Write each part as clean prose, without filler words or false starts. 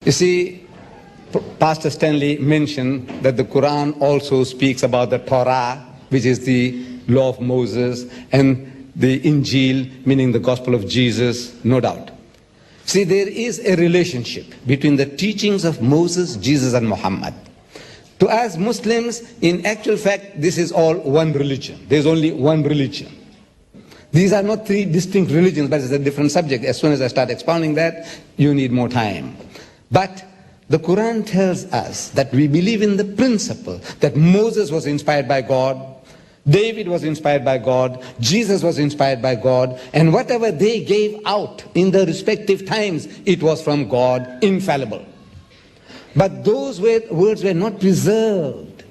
You see, Pastor Stanley mentioned that the Quran also speaks about the Torah, which is the law of Moses, and the Injil, meaning the gospel of Jesus, no doubt. See, there is a relationship between the teachings of Moses, Jesus, and Muhammad. To us Muslims, in actual fact, this is all one religion. There's only one religion. These are not three distinct religions, but it's a different subject. As soon as I start expounding that, you need more time. But the Quran tells us that we believe in the principle that Moses was inspired by God, David was inspired by God, Jesus was inspired by God, and whatever they gave out in the respective times, it was from God, infallible. But those words were not preserved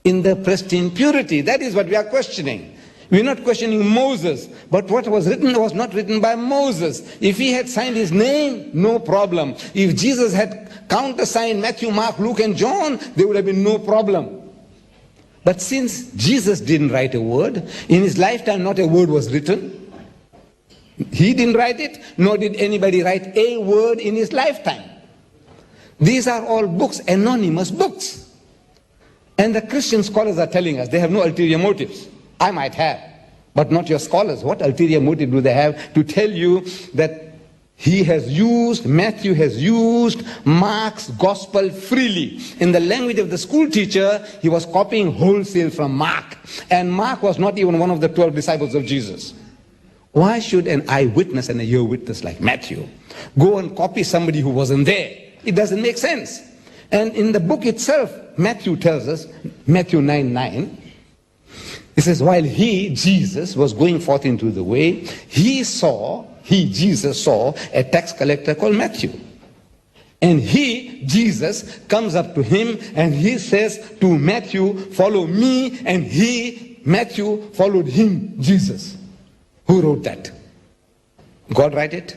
in the pristine purity. That is what we are questioning. We're not questioning Moses, but what was written was not written by Moses. If he had signed his name, no problem. If Jesus had countersigned Matthew, Mark, Luke, and John, there would have been no problem. But since Jesus didn't write a word, in his lifetime not a word was written. He didn't write it, nor did anybody write a word in his lifetime. These are all books, anonymous books. And the Christian scholars are telling us they have no ulterior motives. I might have, but not your scholars. What ulterior motive do they have to tell you that Matthew has used Mark's gospel freely? In the language of the school teacher, he was copying wholesale from Mark. And Mark was not even one of the 12 disciples of Jesus. Why should an eyewitness and a ear witness like Matthew go and copy somebody who wasn't there? It doesn't make sense. And in the book itself, Matthew tells us, Matthew 9:9, it says, while he, Jesus, was going forth into the way, Jesus, saw a tax collector called Matthew. And Jesus, comes up to him and he says to Matthew, follow me. And Matthew, followed him, Jesus. Who wrote that? God write it?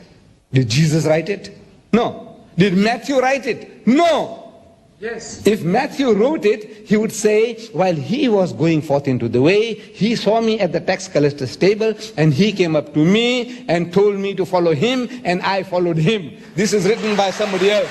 Did Jesus write it? No. Did Matthew write it? No. Yes. If Matthew wrote it, he would say, while he was going forth into the way, he saw me at the tax collector's table, and he came up to me and told me to follow him, and I followed him. This is written by somebody else.